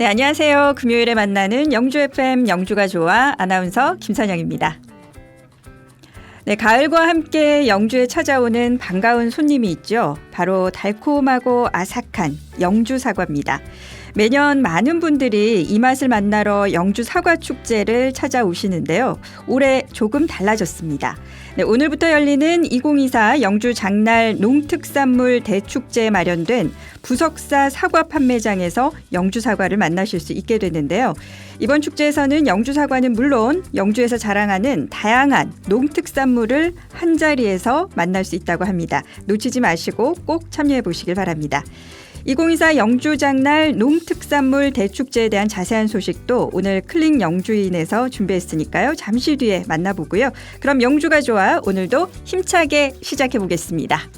네, 안녕하세요. 금요일에 만나는 영주 FM 영주가 좋아 아나운서 김선영입니다. 네, 가을과 함께 영주에 찾아오는 반가운 손님이 있죠. 바로 달콤하고 아삭한 영주 사과입니다. 매년 많은 분들이 이 맛을 만나러 영주 사과 축제를 찾아오시는데요. 올해 조금 달라졌습니다. 네, 오늘부터 열리는 2024 영주 장날 농특산물 대축제에 마련된 부석사 사과 판매장에서 영주 사과를 만나실 수 있게 됐는데요. 이번 축제에서는 영주 사과는 물론 영주에서 자랑하는 다양한 농특산물을 한자리에서 만날 수 있다고 합니다. 놓치지 마시고 꼭 참여해 보시길 바랍니다. 2024 영주장날 농특산물 대축제에 대한 자세한 소식도 오늘 클릭 영주인에서 준비했으니까요. 잠시 뒤에 만나보고요. 그럼 영주가 좋아 오늘도 힘차게 시작해 보겠습니다.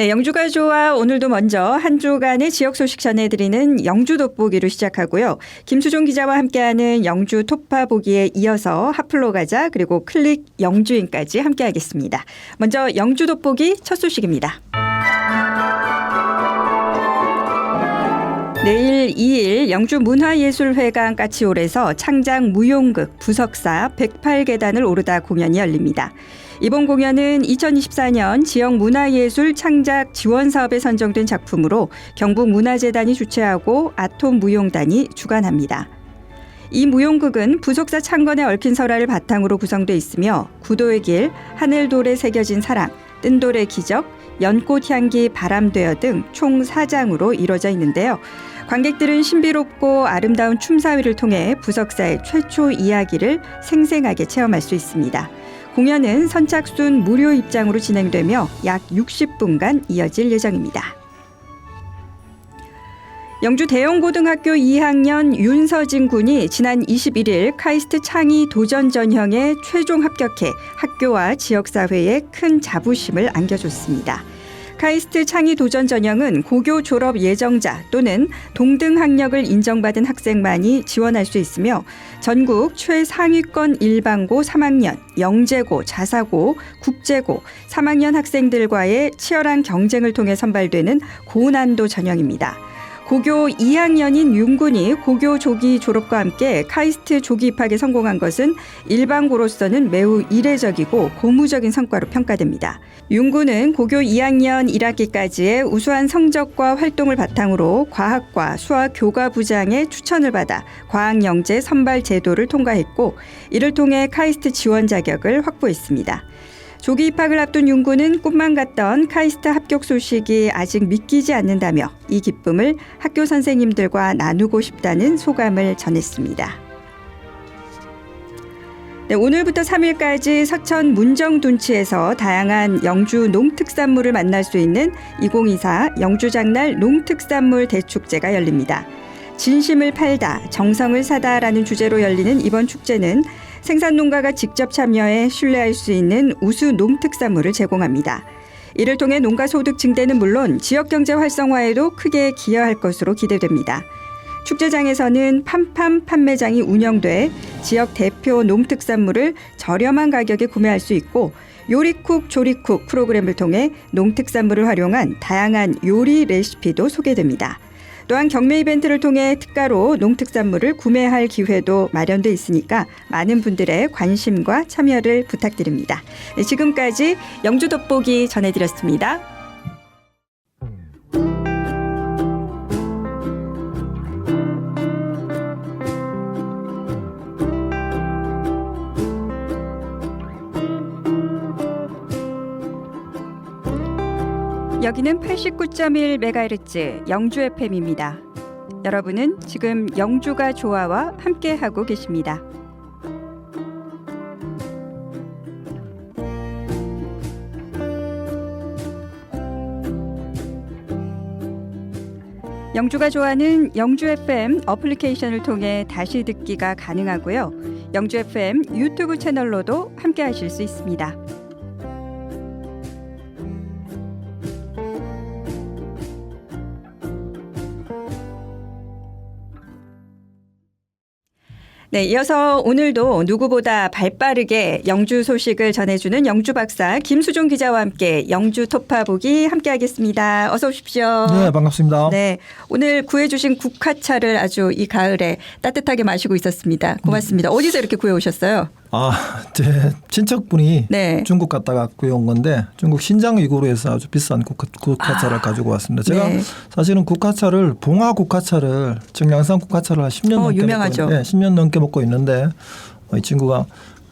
네, 영주가 좋아 오늘도 먼저 한 주간의 지역 소식 전해드리는 영주 돋보기로 시작하고요. 김수종 기자와 함께하는 영주 톱파보기에 이어서 핫플로 가자 그리고 클릭 영주인까지 함께하겠습니다. 먼저 영주 돋보기 첫 소식입니다. 내일 2일 영주문화예술회관 까치홀에서 창작 무용극 부석사 108계단을 오르다 공연이 열립니다. 이번 공연은 2024년 지역문화예술 창작 지원사업에 선정된 작품으로 경북문화재단이 주최하고 아톰무용단이 주관합니다. 이 무용극은 부석사 창건에 얽힌 설화를 바탕으로 구성돼 있으며 구도의 길, 하늘돌에 새겨진 사랑, 뜬돌의 기적, 연꽃향기 바람되어 등 총 4장으로 이루어져 있는데요. 관객들은 신비롭고 아름다운 춤사위를 통해 부석사의 최초 이야기를 생생하게 체험할 수 있습니다. 공연은 선착순 무료 입장으로 진행되며 약 60분간 이어질 예정입니다. 영주 대형고등학교 2학년 윤서진 군이 지난 21일 카이스트 창의 도전 전형에 최종 합격해 학교와 지역사회에 큰 자부심을 안겨줬습니다. 카이스트 창의 도전 전형은 고교 졸업 예정자 또는 동등 학력을 인정받은 학생만이 지원할 수 있으며 전국 최상위권 일반고 3학년, 영재고, 자사고, 국제고 3학년 학생들과의 치열한 경쟁을 통해 선발되는 고난도 전형입니다. 고교 2학년인 윤군이 고교 조기 졸업과 함께 카이스트 조기 입학에 성공한 것은 일반고로서는 매우 이례적이고 고무적인 성과로 평가됩니다. 윤군은 고교 2학년 1학기까지의 우수한 성적과 활동을 바탕으로 과학과 수학 교과부장의 추천을 받아 과학영재 선발 제도를 통과했고 이를 통해 카이스트 지원 자격을 확보했습니다. 조기 입학을 앞둔 윤군은 꿈만 같던 카이스트 합격 소식이 아직 믿기지 않는다며 이 기쁨을 학교 선생님들과 나누고 싶다는 소감을 전했습니다. 네, 오늘부터 3일까지 서천 문정둔치에서 다양한 영주 농특산물을 만날 수 있는 2024 영주장날 농특산물 대축제가 열립니다. 진심을 팔다, 정성을 사다라는 주제로 열리는 이번 축제는 생산농가가 직접 참여해 신뢰할 수 있는 우수 농특산물을 제공합니다. 이를 통해 농가 소득 증대는 물론 지역경제 활성화에도 크게 기여할 것으로 기대됩니다. 축제장에서는 팜팜 판매장이 운영돼 지역 대표 농특산물을 저렴한 가격에 구매할 수 있고 요리쿡 조리쿡 프로그램을 통해 농특산물을 활용한 다양한 요리 레시피도 소개됩니다. 또한 경매 이벤트를 통해 특가로 농특산물을 구매할 기회도 마련돼 있으니까 많은 분들의 관심과 참여를 부탁드립니다. 네, 지금까지 영주 돋보기 전해드렸습니다. 여기는 89.1MHz 영주 FM입니다. 여러분은 지금 영주가 좋아와 함께하고 계십니다. 영주가 좋아하는 영주 FM 어플리케이션을 통해 다시 듣기가 가능하고요. 영주 FM 유튜브 채널로도 함께하실 수 있습니다. 네, 이어서 오늘도 누구보다 발빠르게 영주 소식을 전해주는 영주 박사 김수종 기자와 함께 영주 토파보기 함께하겠습니다. 어서 오십시오. 네, 반갑습니다. 네, 오늘 구해주신 국화차를 아주 이 가을에 따뜻하게 마시고 있었습니다. 고맙습니다. 어디서 이렇게 구해오셨어요? 제 친척분이 네. 중국 갔다가 구해온 건데 중국 신장 위구르에서 아주 비싼 국화차를 가지고 왔습니다. 제가 네. 사실은 국화차를 봉화 국화차를 정량산 국화차를 한 10년 넘게 유명하죠. 먹고, 10년 넘게 먹고 있는데 이 친구가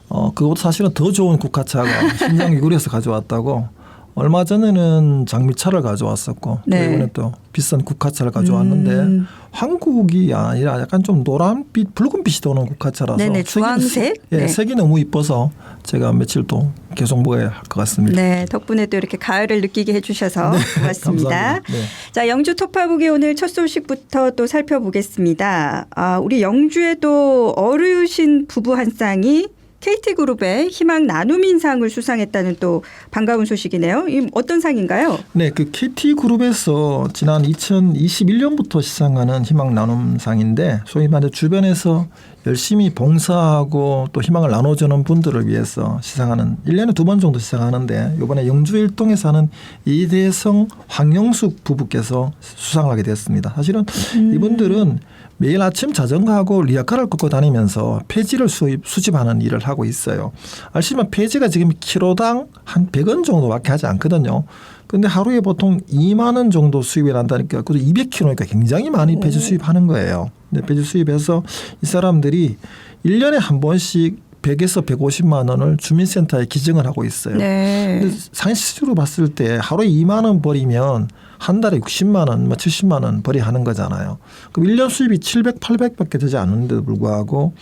그것보다 사실은 더 좋은 국화차가 신장 위구르에서 가져왔다고. 얼마 전에는 장미차를 가져왔었고 네. 또 이번에 또 비싼 국화차를 가져왔는데 한국이 아니라 약간 좀 노란빛, 붉은빛이 도는 국화차라서 네네, 주황색. 네. 색이 너무 이뻐서 제가 며칠 또 계속 먹어야 할 것 같습니다. 네, 덕분에 또 이렇게 가을을 느끼게 해주셔서 고맙습니다. 감사합니다. 네. 자, 영주 토파보기 오늘 첫 소식부터 또 살펴보겠습니다. 우리 영주에도 어르신 부부 한 쌍이 KT그룹의 희망 나눔인상을 수상했다는 또 반가운 소식이네요. 이 어떤 상인가요? 네, 그 KT그룹에서 지난 2021년부터 시상하는 희망 나눔상인데 소위 말해 주변에서 열심히 봉사하고 또 희망을 나눠주는 분들을 위해서 시상하는 1년에 2번 정도 시상하는데 이번에 영주 일동에 사는 이대성 황영숙 부부께서 수상을 하게 됐습니다. 사실은 이분들은 매일 아침 자전거하고 리아카를 걷고 다니면서 폐지를 수집하는 일을 하고 있어요. 아시지만 폐지가 지금 키로당 한 100원 정도밖에 하지 않거든요. 그런데 하루에 보통 2만 원 정도 수입이 난다니까 그래서 200kg니까 굉장히 많이 폐지 수입하는 거예요. 근데 폐지 수입해서 이 사람들이 1년에 한 번씩 100에서 150만 원을 주민센터에 기증을 하고 있어요. 네. 근데 상식적으로 봤을 때 하루에 2만 원 버리면 한 달에 60만 원, 70만 원 벌이하는 거잖아요. 그럼 1년 수입이 700, 800밖에 되지 않는데도 불구하고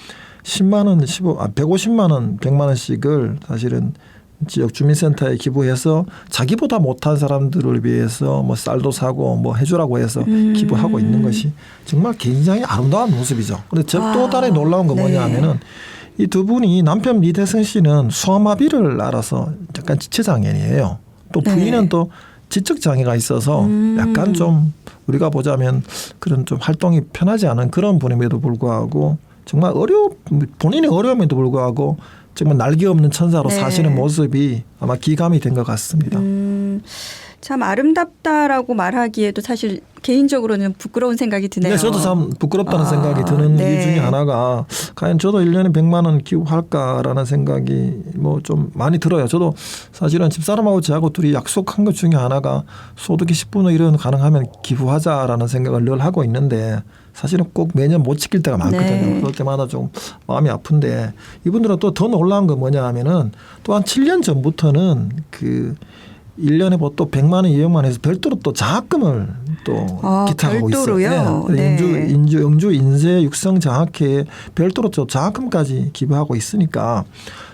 10만 원, 150만 원, 100만 원씩을 사실은 지역 주민센터에 기부해서 자기보다 못한 사람들을 위해서 뭐 쌀도 사고 뭐 해주라고 해서 기부하고 있는 것이 정말 굉장히 아름다운 모습이죠. 그런데 또 다른 놀라운 건 뭐냐 하면은 이 두 분이 남편 이대성 씨는 소아마비를 앓아서 약간 지체장애인이에요. 또 부인은 또 지적 장애가 있어서 약간 좀 우리가 보자면 그런 좀 활동이 편하지 않은 그런 분임에도 불구하고 정말 본인이 어려움에도 불구하고 정말 날개 없는 천사로 사시는 모습이 아마 기감이 된 것 같습니다. 참 아름답다라고 말하기에도 사실 개인적으로는 부끄러운 생각이 드네요. 네, 저도 참 부끄럽다는 생각이 드는 이유 중에 하나가 과연 저도 1년에 100만 원 기부할까라는 생각이 뭐 좀 많이 들어요. 저도 사실은 집사람하고 저하고 둘이 약속한 것 중에 하나가 소득의 10분의 1은 가능하면 기부하자라는 생각을 늘 하고 있는데 사실은 꼭 매년 못 지킬 때가 많거든요. 네. 그럴 때마다 좀 마음이 아픈데 이분들은 또 더 놀라운 건 뭐냐 하면은 또 한 7년 전부터는 그 1년에 뭐 또 100만 원, 200만 원에서 별도로 또 장학금을 또 기탁하고 있어요. 네. 영주 인재 육성 장학회에 별도로 또 장학금까지 기부하고 있으니까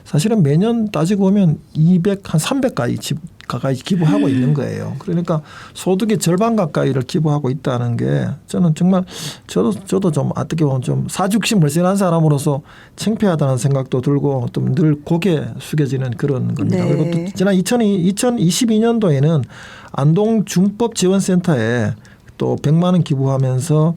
사실은 매년 따지고 보면 200, 한 300까지 가까이 기부하고 있는 거예요. 그러니까 소득의 절반 가까이를 기부하고 있다는 게 저는 정말 저도 좀 어떻게 보면 좀 사죽심 물씬한 사람으로서 창피하다는 생각도 들고 또 늘 고개 숙여지는 그런 겁니다. 네. 그리고 또 지난 2022년도에는 안동 중법지원센터에 또 100만 원 기부하면서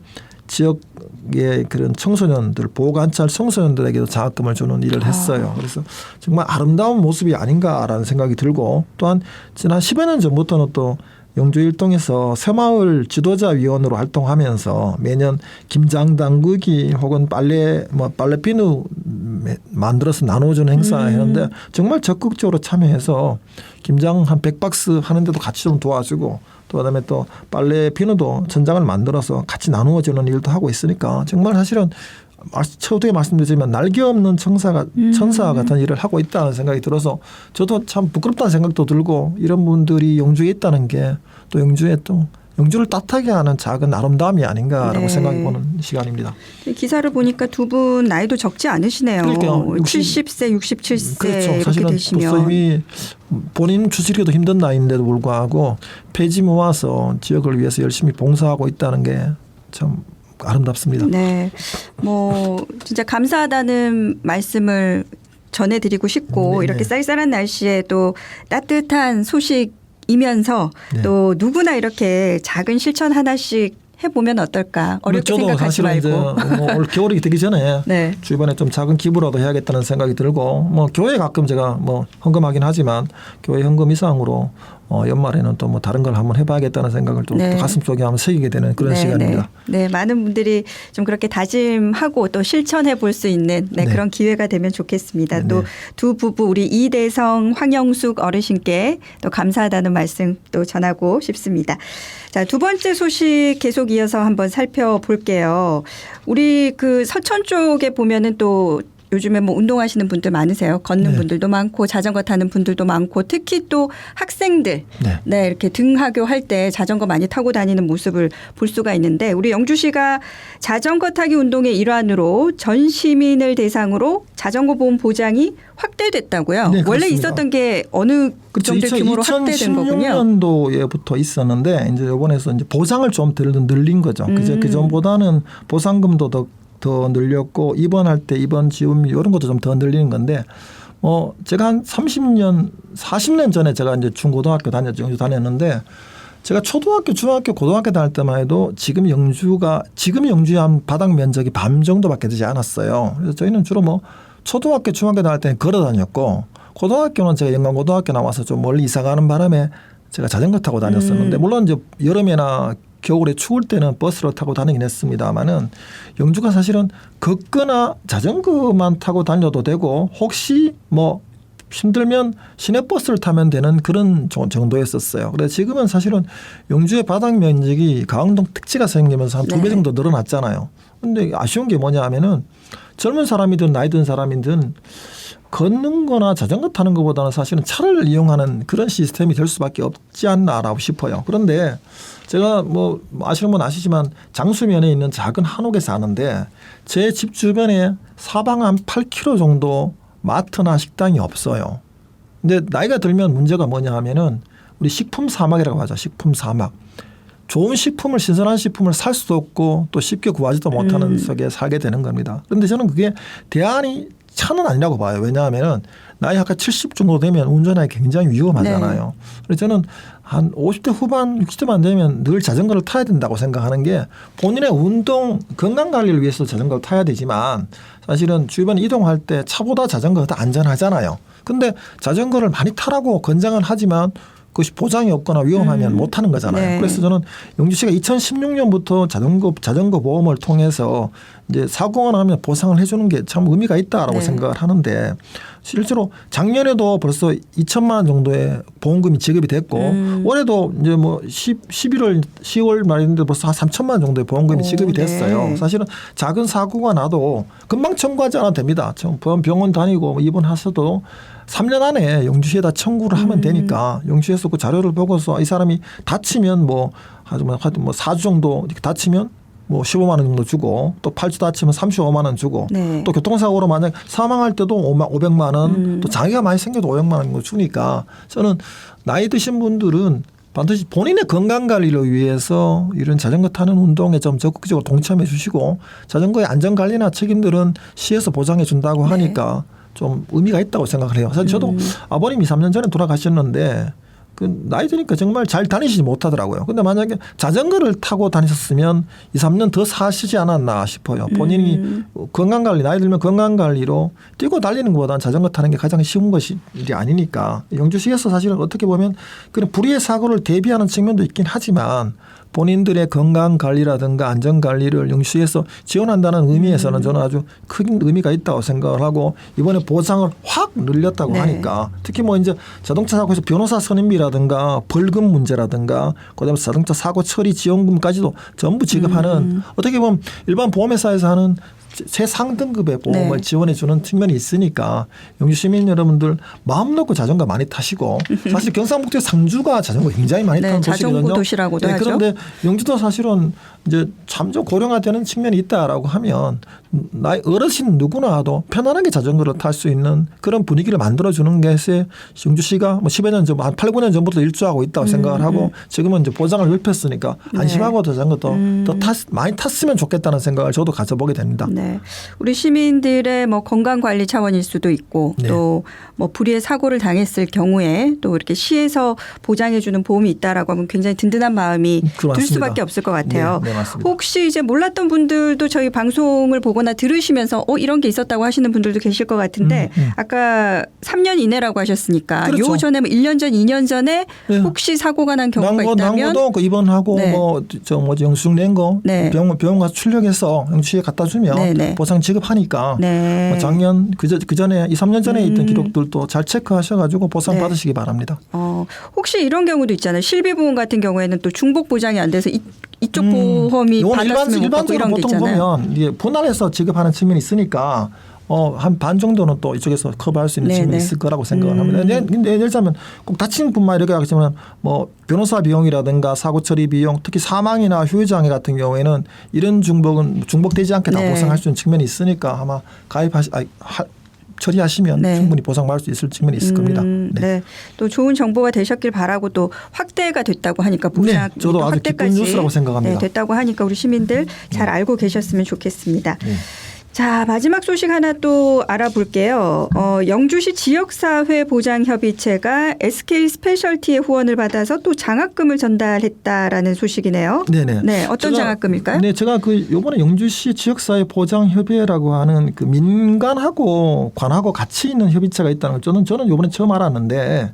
지역의 그런 청소년들 보호관찰 청소년들에게도 장학금을 주는 일을 했어요. 그래서 정말 아름다운 모습이 아닌가라는 생각이 들고 또한 지난 10여 년 전부터는 또 영주 일동에서 새마을 지도자위원으로 활동하면서 매년 김장 담그기 혹은 빨래비누 만들어서 나눠주는 행사 했는데 정말 적극적으로 참여해서 김장 한 100박스 하는데도 같이 좀 도와주고 또 그다음에 또 빨래 비누도 전장을 만들어서 같이 나누어주는 일도 하고 있으니까 정말 사실은 처음에 말씀드렸지만 날개 없는 천사 같은 일을 하고 있다는 생각이 들어서 저도 참 부끄럽다는 생각도 들고 이런 분들이 영주에 있다는 게 또 영주를 따뜻하게 하는 작은 아름다움이 아닌가라고 생각해 보는 시간입니다. 기사를 보니까 두 분 나이도 적지 않으시네요. 그러니까 70세, 67세 그렇죠. 이렇게 사실은 되시면. 이미 본인 추스리기도 힘든 나이인데도 불구하고 폐지 모아서 지역을 위해서 열심히 봉사하고 있다는 게 참 아름답습니다. 네, 뭐 진짜 감사하다는 말씀을 전해드리고 싶고 네네. 이렇게 쌀쌀한 날씨에 또 따뜻한 소식이면서 또 누구나 이렇게 작은 실천 하나씩 해보면 어떨까 어렵게 저도 생각하지 사실은 이제 말고. 올 겨울이 되기 전에 네. 주변에 좀 작은 기부라도 해야겠다는 생각이 들고 뭐 교회 가끔 제가 뭐 헌금하긴 하지만 교회 헌금 이상으로 연말에는 또 뭐 다른 걸 한번 해봐야겠다는 생각을 또 네. 가슴속에 한번 새기게 되는 그런 시간입니다. 네, 많은 분들이 좀 그렇게 다짐하고 또 실천해 볼 수 있는 네. 그런 기회가 되면 좋겠습니다. 네. 또 두 부부 우리 이대성, 황영숙 어르신께 또 감사하다는 말씀 또 전하고 싶습니다. 자, 두 번째 소식 계속 이어서 한번 살펴볼게요. 우리 그 서천 쪽에 보면은 또 요즘에 뭐 운동하시는 분들 많으세요. 걷는 네. 분들도 많고 자전거 타는 분들도 많고 특히 또 학생들 네. 이렇게 등하교 할 때 자전거 많이 타고 다니는 모습을 볼 수가 있는데 우리 영주시가 자전거 타기 운동의 일환으로 전 시민을 대상으로 자전거 보험 보장이 확대됐다고요. 네, 원래 그렇습니다. 있었던 게 어느 정도 규모로 확대된 거군요. 2016년도에부터 있었는데 이제 이번에서 이제 보상을 좀 더 늘린 거죠. 그 전보다는 보상금도 더 늘렸고 입원할 때 입원 지원비 이런 것도 좀 더 늘리는 건데 제가 한 30년 40년 전에 제가 이제 중고등학교 다녔는데 제가 초등학교, 중학교, 고등학교 다닐 때만 해도 지금 영주의 한 바닥 면적이 반 정도밖에 되지 않았어요. 그래서 저희는 주로 뭐 초등학교, 중학교 다닐 때는 걸어 다녔고 고등학교는 제가 영광고등학교 나와서 좀 멀리 이사 가는 바람에 제가 자전거 타고 다녔었는데 물론 이제 여름이나 겨울에 추울 때는 버스를 타고 다니긴 했습니다만은 영주가 사실은 걷거나 자전거만 타고 다녀도 되고 혹시 뭐 힘들면 시내버스를 타면 되는 그런 정도였었어요. 그래서 지금은 사실은 영주의 바닥 면적이 가흥동 특지가 생기면서 한 2배 정도 늘어났잖아요. 그런데 아쉬운 게 뭐냐 하면은 젊은 사람이든 나이 든 사람이든 걷는 거나 자전거 타는 것보다는 사실은 차를 이용하는 그런 시스템이 될 수밖에 없지 않나라고 싶어요. 그런데 제가 뭐 아시는 분 아시지만 장수면에 있는 작은 한옥에 사는데 제 집 주변에 사방 한 8km 정도 마트나 식당이 없어요. 근데 나이가 들면 문제가 뭐냐 하면은 우리 식품 사막이라고 하죠. 식품 사막. 좋은 식품을 신선한 식품을 살 수도 없고 또 쉽게 구하지도 못하는 속에 살게 되는 겁니다. 그런데 저는 그게 대안이 차는 아니라고 봐요. 왜냐하면 나이 아까 70 정도 되면 운전하기 굉장히 위험하잖아요. 네. 그래서 저는 한 50대 후반 60대만 되면 늘 자전거를 타야 된다고 생각하는 게 본인의 운동 건강 관리를 위해서 자전거를 타야 되지만 사실은 주변 이동할 때 차보다 자전거가 더 안전하잖아요. 근데 자전거를 많이 타라고 권장은 하지만 그것이 보장이 없거나 위험하면 못 하는 거잖아요. 네. 그래서 저는 영주시가 2016년부터 자전거 보험을 통해서 이제 사고가 나면 보상을 해주는 게 참 의미가 있다라고 생각을 하는데 실제로 작년에도 벌써 2천만 원 정도의 보험금이 지급이 됐고 올해도 이제 뭐 10월 말인데 벌써 한 3천만 원 정도의 보험금이 지급이 됐어요. 사실은 작은 사고가 나도 금방 청구하지 않아도 됩니다. 병원 다니고 입원하셔도 3년 안에 영주시에다 청구를 하면 되니까 영주시에서 그 자료를 보고서 이 사람이 다치면 뭐 하여튼 뭐 4주 정도 이렇게 다치면 뭐 15만 원 정도 주고 또 8주 다치면 35만 원 주고 또 교통사고로 만약 사망할 때도 500만 원 또 장애가 많이 생겨도 500만 원 정도 주니까 저는 나이 드신 분들은 반드시 본인의 건강관리를 위해서 이런 자전거 타는 운동에 좀 적극적으로 동참해 주시고 자전거의 안전관리나 책임들은 시에서 보장해 준다고 하니까 좀 의미가 있다고 생각을 해요. 사실 저도 아버님이 3년 전에 돌아가셨는데 그 나이 드니까 정말 잘 다니시지 못하더라고요. 근데 만약에 자전거를 타고 다니셨으면 2, 3년 더 사시지 않았나 싶어요. 본인이 건강관리, 나이 들면 건강관리로 뛰고 달리는 것보다는 자전거 타는 게 가장 쉬운 것이 일이 아니니까 영주시에서 사실은 어떻게 보면 그런 불의의 사고를 대비하는 측면도 있긴 하지만 본인들의 건강관리라든가 안전관리를 영주시에서 지원한다는 의미에서는 저는 아주 큰 의미가 있다고 생각을 하고 이번에 보상을 확 늘렸다고 하니까 특히 뭐 이제 자동차 사고에서 변호사 선임비라든가 벌금 문제라든가 그다음에 자동차 사고 처리 지원금까지도 전부 지급하는 어떻게 보면 일반 보험회사에서 하는 최상등급의 보험을 지원해 주는 측면이 있으니까 영주 시민 여러분들 마음 놓고 자전거 많이 타시고 사실 경상북도 상주가 자전거 굉장히 많이 타는 도시거든요. 자전거 도시라고도 하죠. 그런데 영주도 사실은 이제 참 좀 고령화되는 측면이 있다라고 하면 나이 어르신 누구나도 편안하게 자전거를 탈 수 있는 그런 분위기를 만들어주는 것에 영주시가 뭐 10여 년 전, 한 8, 9년 전부터 일조하고 있다고 생각을 하고 지금은 이제 보장을 넓혔으니까 안심하고 자전거 더 많이 탔으면 좋겠다는 생각을 저도 가져보게 됩니다. 네. 네. 우리 시민들의 뭐 건강 관리 차원일 수도 있고 네. 또 뭐 불의의 사고를 당했을 경우에 또 이렇게 시에서 보장해 주는 보험이 있다라고 하면 굉장히 든든한 마음이 들 맞습니다. 수밖에 없을 것 같아요. 네, 맞습니다. 혹시 이제 몰랐던 분들도 저희 방송을 보거나 들으시면서 이런 게 있었다고 하시는 분들도 계실 것 같은데 아까 3년 이내라고 하셨으니까 그렇죠. 요 전에 뭐 1년 전, 2년 전에 네. 혹시 사고가 난 경우가 있다면 난고도 그 입원하고 네. 영수증 낸 거 네. 병원 가서 출력해서 영수증에 갖다 주면 네, 네. 보상 지급하니까 네. 뭐 작년 그 전에 2, 3년 전에 있던 기록들도 잘 체크하셔가지고 보상 네. 받으시기 바랍니다. 혹시 이런 경우도 있잖아요. 실비보험 같은 경우에는 또 중복 보장이 안 돼서 이쪽 보험이 이건 받았으면 못 받고 일반적으로 이런 게 보통 있잖아요. 보면 이게 분할해서 지급하는 측면이 있으니까 한 반 정도는 또 이쪽에서 커버할 수 있는 네네. 측면이 있을 거라고 생각을 합니다. 근데 예를 들자면 꼭 다치는 분만 이렇게 하겠지만 뭐 변호사 비용이라든가 사고 처리 비용, 특히 사망이나 후유장애 같은 경우에는 이런 중복은 중복되지 않게 다 네. 보상할 수 있는 측면이 있으니까 아마 처리하시면 네. 충분히 보상받을 수 있을 측면이 있을 겁니다. 네. 또 좋은 정보가 되셨길 바라고 또 확대가 됐다고 하니까 보상 네, 저도 아주 기쁜 뉴스라고 생각합니다. 됐다고 하니까 우리 시민들 잘 알고 계셨으면 좋겠습니다. 네. 자, 마지막 소식 하나 또 알아볼게요. 영주시 지역사회 보장협의체가 SK 스페셜티의 후원을 받아서 또 장학금을 전달했다라는 소식이네요. 네네. 네, 어떤 장학금일까요? 네, 제가 요번에 영주시 지역사회 보장협의회라고 하는 그 민간하고 관하고 같이 있는 협의체가 있다는 걸 저는 요번에 처음 알았는데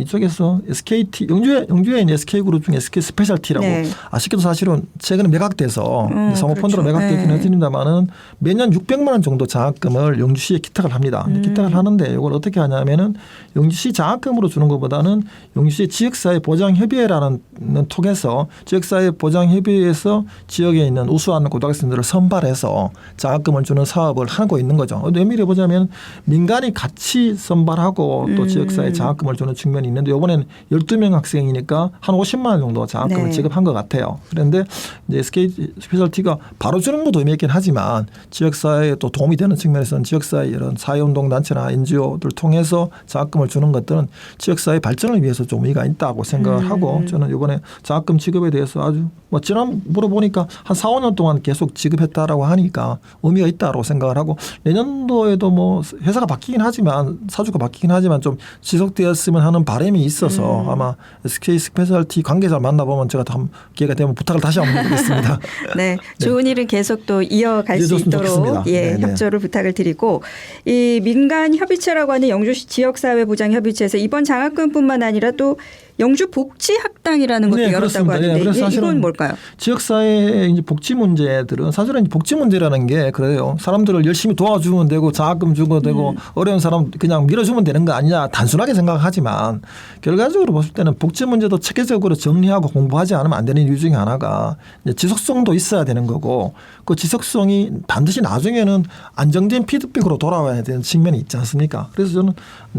이쪽에서 SKT 영주에 있는 SK그룹 중에 SK 스페셜티라고 네. 아쉽게도 사실은 최근에 매각돼서 사모펀드로 그렇죠. 매각되긴 네. 했습니다만은 매년 600만 원 정도 장학금을 영주시에 기탁을 합니다. 기탁을 하는데 이걸 어떻게 하냐면은 영주시 장학금으로 주는 것보다는 영주시 지역사회 보장협의회라는 통해서 지역사회 보장협의회에서 지역에 있는 우수한 고등학생들을 선발해서 장학금을 주는 사업을 하고 있는 거죠. 의미를 보자면 민간이 같이 선발하고 또 지역사회 장학금을 주는 측면이 있는데 이번에는 12명 학생이니까 한 50만 원 정도 장학금을 네. 지급한 것 같아요. 그런데 이제 SK 스페셜티가 바로 주는 것도 의미 있긴 하지만 지역사회에 또 도움이 되는 측면에서는 지역사회 이런 사회운동단체나 NGO들 통해서 장학금을 주는 것들은 지역사회 발전을 위해서 좀 의미가 있다고 생각을 하고 저는 이번에 장학금 지급에 대해서 아주 지난 물어보니까 한 4, 5년 동안 계속 지급했다라고 하니까 의미가 있다고 생각을 하고 내년도에도 뭐 회사가 바뀌긴 하지만 사주가 바뀌긴 하지만 좀 지속되었으면 하는 바람이 있어서 아마 SK 스페셜티 관계자를 만나보면 제가 또 기회가 되면 부탁을 다시 한번 드리겠습니다. 네, 좋은 일은 계속 또 이어갈 수 이어졌으면 있도록 좋겠습니다. 협조를 부탁을 드리고 이 민간 협의체라고 하는 영주시 지역사회보장협의체에서 이번 장학금뿐만 아니라 또 영주 복지학당이라는 것도 네, 열었다고 그렇습니다. 하는데 그래서 사실은 이건 뭘까요? 지역사회의 이제 복지 문제들은 사실은 복지 문제라는 게 그래요. 사람들을 열심히 도와주면 되고 장학금 주고 되고 어려운 사람 그냥 밀어주면 되는 거 아니냐 단순하게 생각하지만 결과적으로 봤을 때는 복지 문제도 체계적으로 정리하고 공부하지 않으면 안 되는 이유 중에 하나가 이제 지속성도 있어야 되는 거고 그 지속성이 반드시 나중에는 안정된 피드백으로 돌아와야 되는 측면이 있지 않습니까? 그래서 저는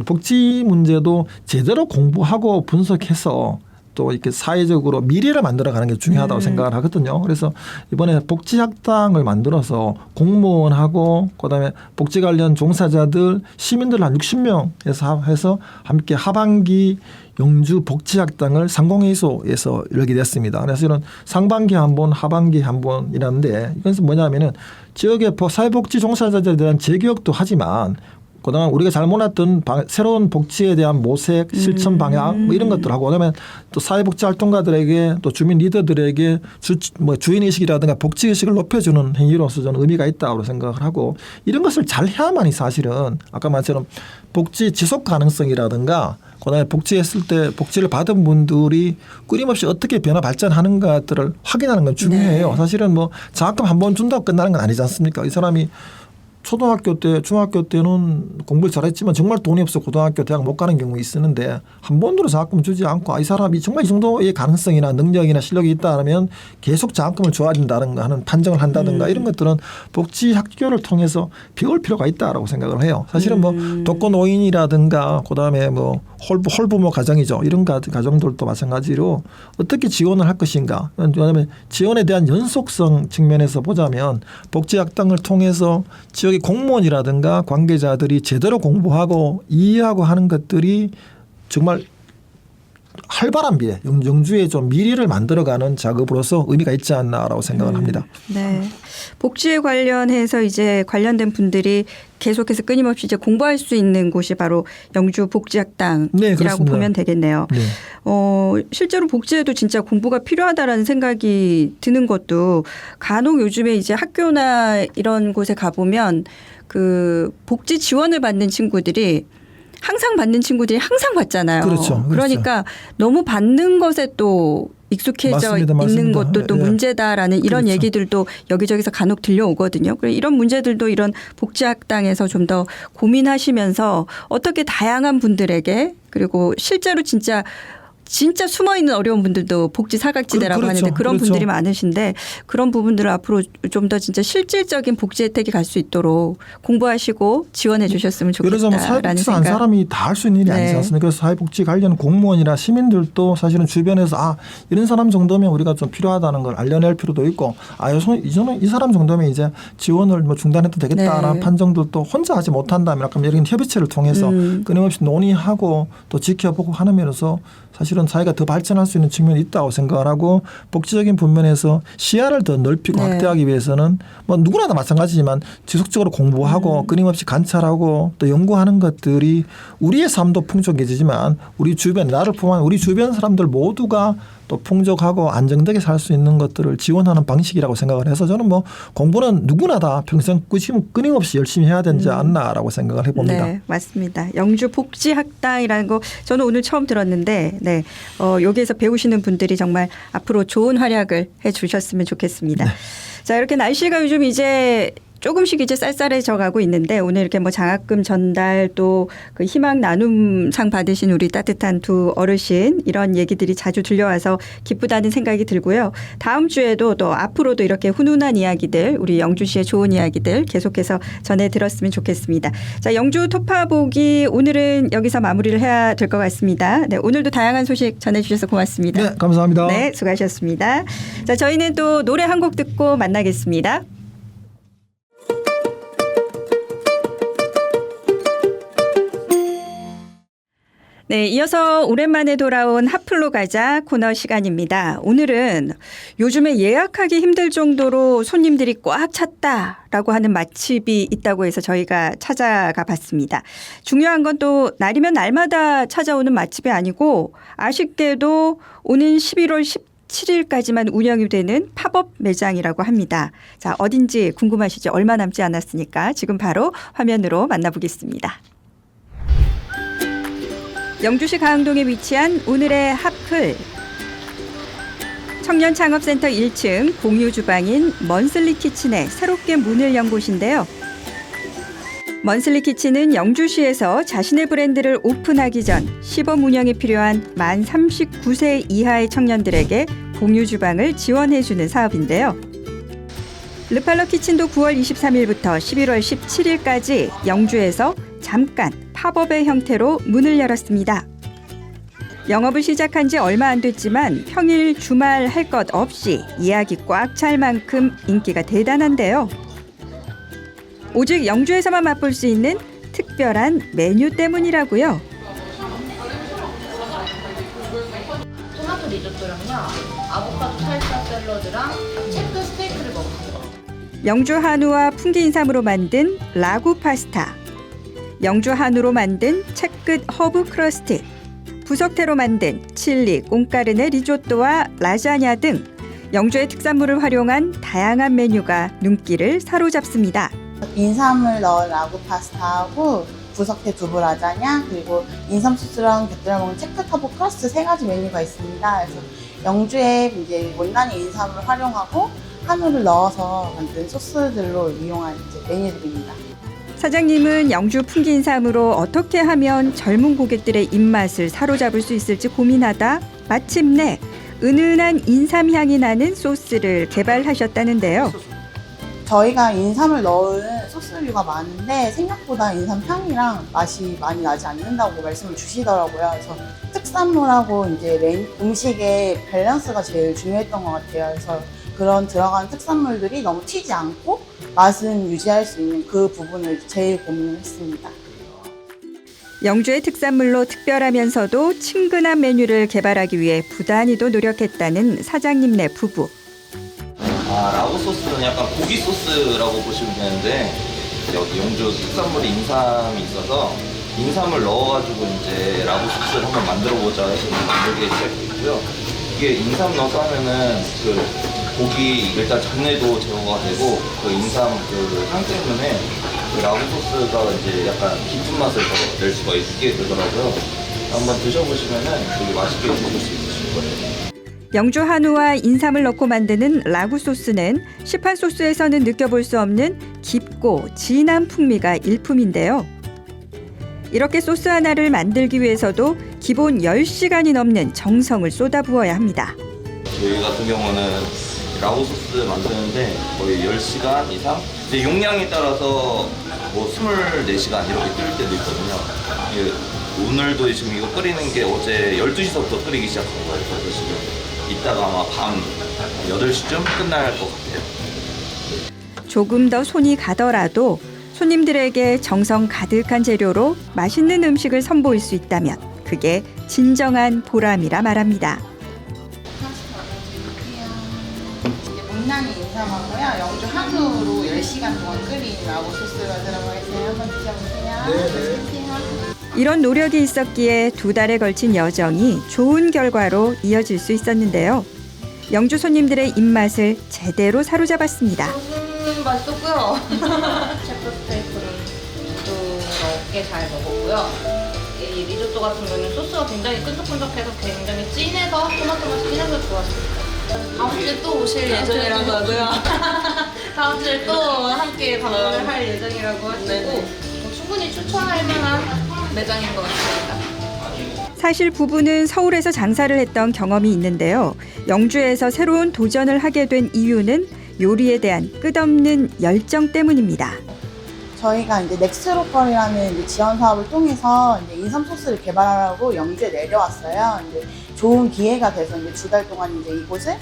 복지 문제도 제대로 공부하고 분석해서 또 이렇게 사회적으로 미래를 만들어가는 게 중요하다고 생각을 하거든요. 그래서 이번에 복지학당을 만들어서 공무원하고 그다음에 복지 관련 종사자들 시민들 한 60명에서 해서 함께 하반기 영주 복지학당을 상공회의소에서 열게 됐습니다. 그래서 이런 상반기 한 번, 하반기 한 번이라는데 이것은 뭐냐면은 지역의 사회복지 종사자들에 대한 재교육도 하지만 그다음에 우리가 잘 몰랐던 새로운 복지에 대한 모색, 실천 방향 뭐 이런 것들하고 그다음에 또 사회복지 활동가들에게 또 주민 리더들에게 주인의식이라든가 복지의식을 높여주는 행위로서 저는 의미가 있다고 생각을 하고 이런 것을 잘 해야만이 사실은 아까 말처럼 복지 지속 가능성이라든가 그다음에 복지했을 때 복지를 받은 분들이 끊임없이 어떻게 변화 발전하는가들을 확인하는 건 중요해요. 네. 사실은 뭐 장학금 한 번 준다고 끝나는 건 아니지 않습니까? 이 사람이 초등학교 때, 중학교 때는 공부를 잘했지만 정말 돈이 없어 고등학교, 대학 못 가는 경우 있었는데 한 번으로 장학금 주지 않고 이 사람이 정말 이 정도의 가능성이나 능력이나 실력이 있다면 계속 장학금을 줘야 된다든가 하는 판정을 한다든가 이런 것들은 복지 학교를 통해서 배울 필요가 있다라고 생각을 해요. 사실은 뭐 독거노인이라든가 그다음에 뭐 홀부모 가정이죠. 이런 가정들도 마찬가지로 어떻게 지원을 할 것인가. 왜냐하면 지원에 대한 연속성 측면에서 보자면 복지학당을 통해서 지역의 공무원이라든가 관계자들이 제대로 공부하고 이해하고 하는 것들이 정말 활발한 미래, 영주의 좀 미래를 만들어가는 작업으로서 의미가 있지 않나라고 생각을 합니다. 네. 복지에 관련해서 이제 관련된 분들이 계속해서 끊임없이 이제 공부할 수 있는 곳이 바로 영주 복지학당이라고 네, 그렇습니다. 보면 되겠네요. 네. 실제로 복지에도 진짜 공부가 필요하다라는 생각이 드는 것도 간혹 요즘에 이제 학교나 이런 곳에 가보면 그 복지 지원을 받는 친구들이 항상 받는 친구들이 항상 받잖아요. 그렇죠. 그러니까 너무 받는 것에 또 익숙해져 맞습니다. 있는 맞습니다. 것도 또 예. 문제다라는 이런 그렇죠. 얘기들도 여기저기서 간혹 들려오거든요. 그래서 이런 문제들도 이런 복지학당에서 좀 더 고민하시면서 어떻게 다양한 분들에게 그리고 실제로 진짜 숨어 있는 어려운 분들도 복지 사각지대라고 그렇죠. 하는데 그런 그렇죠. 분들이 많으신데 그런 부분들을 앞으로 좀 더 진짜 실질적인 복지 혜택이 갈 수 있도록 공부하시고 지원해 주셨으면 그래서 뭐 좋겠다라는 사회복지사 한 생각. 사람이 다 할 수 있는 일이 아니지 네. 않습니까? 그래서 사회복지 관련 공무원이나 시민들도 사실은 주변에서 이런 사람 정도면 우리가 좀 필요하다는 걸 알려낼 필요도 있고 이 사람 정도면 이제 지원을 뭐 중단해도 되겠다라는 네. 판정들도 혼자 하지 못한다면 약간 이런 협의체를 통해서 끊임없이 논의하고 또 지켜보고 하는 면에서 사실은 사회가 더 발전할 수 있는 측면이 있다고 생각을 하고 복지적인 분면에서 시야를 더 넓히고 네. 확대하기 위해서는 뭐 누구나 다 마찬가지지만 지속적으로 공부하고 끊임없이 관찰하고 또 연구하는 것들이 우리의 삶도 풍족해지지만 우리 주변 나를 포함한 우리 주변 사람들 모두가 또 풍족하고 안정되게 살 수 있는 것들을 지원하는 방식이라고 생각을 해서 저는 뭐 공부는 누구나 다 평생 끊임없이 열심히 해야 되지 않나라고 생각을 해봅니다. 네, 맞습니다. 영주 복지학당이라는 거 저는 오늘 처음 들었는데 네, 여기에서 배우시는 분들이 정말 앞으로 좋은 활약을 해 주셨으면 좋겠습니다. 네. 자, 이렇게 날씨가 요즘 이제 조금씩 이제 쌀쌀해져 가고 있는데 오늘 이렇게 뭐 장학금 전달 또 그 희망 나눔상 받으신 우리 따뜻한 두 어르신 이런 얘기들이 자주 들려와서 기쁘다는 생각이 들고요. 다음 주에도 또 앞으로도 이렇게 훈훈한 이야기들 우리 영주시의 좋은 이야기들 계속해서 전해 들었으면 좋겠습니다. 자, 영주 토파보기 오늘은 여기서 마무리를 해야 될 것 같습니다. 네, 오늘도 다양한 소식 전해 주셔서 고맙습니다. 네, 감사합니다. 네, 수고하셨습니다. 자, 저희는 또 노래 한 곡 듣고 만나겠습니다. 네, 이어서 오랜만에 돌아온 핫플로 가자 코너 시간입니다. 오늘은 요즘에 예약하기 힘들 정도로 손님들이 꽉 찼다라고 하는 맛집이 있다고 해서 저희가 찾아가 봤습니다. 중요한 건 또 날이면 날마다 찾아오는 맛집이 아니고 아쉽게도 오는 11월 17일까지만 운영이 되는 팝업 매장이라고 합니다. 자, 어딘지 궁금하시죠? 얼마 남지 않았으니까 지금 바로 화면으로 만나보겠습니다. 영주시 가흥동에 위치한 오늘의 핫플. 청년창업센터 1층 공유주방인 먼슬리 키친에 새롭게 문을 연 곳인데요. 먼슬리 키친은 영주시에서 자신의 브랜드를 오픈하기 전 시범 운영이 필요한 만 39세 이하의 청년들에게 공유주방을 지원해주는 사업인데요. 르팔러 키친도 9월 23일부터 11월 17일까지 영주에서 잠깐 팝업의 형태로 문을 열었습니다. 영업을 시작한 지 얼마 안 됐지만 평일 주말 할 것 없이 예약이 꽉 찰 만큼 인기가 대단한데요. 오직 영주에서만 맛볼 수 있는 특별한 메뉴 때문이라고요. 토마토 리조또랑요, 아보카도 살사 샐러드랑 체크 스테이크를 먹었어요. 영주 한우와 풍기 인삼으로 만든 라구 파스타, 영주 한우로 만든 채끝 허브 크러스트, 부석태로 만든 칠리 꽁까르네 리조또와 라자냐 등 영주의 특산물을 활용한 다양한 메뉴가 눈길을 사로잡습니다. 인삼을 넣은 라구 파스타하고 부석태 두부 라자냐 그리고 인삼 소스랑 곁들여 먹는 체크 허브 크러스트 세 가지 메뉴가 있습니다. 그래서 영주에 이제 원단의 인삼을 활용하고 한우를 넣어서 만든 소스들로 이용한 이제 메뉴들입니다. 사장님은 영주 풍기인삼으로 어떻게 하면 젊은 고객들의 입맛을 사로잡을 수 있을지 고민하다 마침내 은은한 인삼 향이 나는 소스를 개발하셨다는데요. 저희가 인삼을 넣은 소스류가 많은데 생각보다 인삼 향이랑 맛이 많이 나지 않는다고 말씀을 주시더라고요. 그래서 특산물하고 이제 음식의 밸런스가 제일 중요했던 것 같아요. 그래서 그런 들어간 특산물들이 너무 튀지 않고 맛은 유지할 수 있는 그 부분을 제일 고민을 했습니다. 영주의 특산물로 특별하면서도 친근한 메뉴를 개발하기 위해 부단히도 노력했다는 사장님네 부부. 라구 소스는 약간 고기 소스라고 보시면 되는데 여기 영주 특산물이 인삼이 있어서 인삼을 넣어가지고 이제 라구 소스를 한번 만들어보자 해서 만들게 시작했고요. 이게 인삼 넣어서 하면은 그 고기 일단 잡내도 제거가 되고 그 인삼 그 향 때문에 그 라구 소스가 이제 약간 깊은 맛을 더 낼 수가 있게 되더라고요. 한번 드셔보시면은 되게 맛있게 드실 수 있으실 거예요. 영주 한우와 인삼을 넣고 만드는 라구 소스는 시판 소스에서는 느껴볼 수 없는 깊고 진한 풍미가 일품인데요. 이렇게 소스 하나를 만들기 위해서도 기본 10시간이 넘는 정성을 쏟아부어야 합니다. 저희 같은 경우는 라구 소스 만드는데 거의 10시간 이상? 이제 용량에 따라서 뭐 24시간 이렇게 끓일 때도 있거든요. 이게 오늘도 지금 이거 끓이는 게 어제 12시서부터 끓이기 시작한 거예요. 그래서 지금 이따가 아마 밤 8시쯤 끝날 것 같아요. 조금 더 손이 가더라도 손님들에게 정성 가득한 재료로 맛있는 음식을 선보일 수 있다면 그게 진정한 보람이라 말합니다. 이제 못난이 인삼하고요. 영주 한우로 10시간 동안 끓인 라구 소스가 들어가 있어요. 한번 드셔보세요. 네. 이런 노력이 있었기에 2달에 걸친 여정이 좋은 결과로 이어질 수 있었는데요. 영주 손님들의 입맛을 제대로 사로잡았습니다. 맛있었고요. 셰프 스테이크는 부드럽게 잘 먹었고요. 이 리조또 같은 경우는 소스가 굉장히 끈적끈적해서 굉장히 진해서 토마토 맛이 진해서 좋았습니다. 다음 주에 또 오실 예정이라고 하고요. 다음 주에 또 함께 방문을 할 예정이라고 하시고 충분히 추천할 만한 매장인 것 같습니다. 사실 부부는 서울에서 장사를 했던 경험이 있는데요. 영주에서 새로운 도전을 하게 된 이유는 요리에 대한 끝없는 열정 때문입니다. 저희가 이제 넥스로컬이라는 이제 지원 사업을 통해서 이제 인삼 소스를 개발하려고 영주에 내려왔어요. 이제 좋은 기회가 돼서 이제 2달 동안 이제 이곳을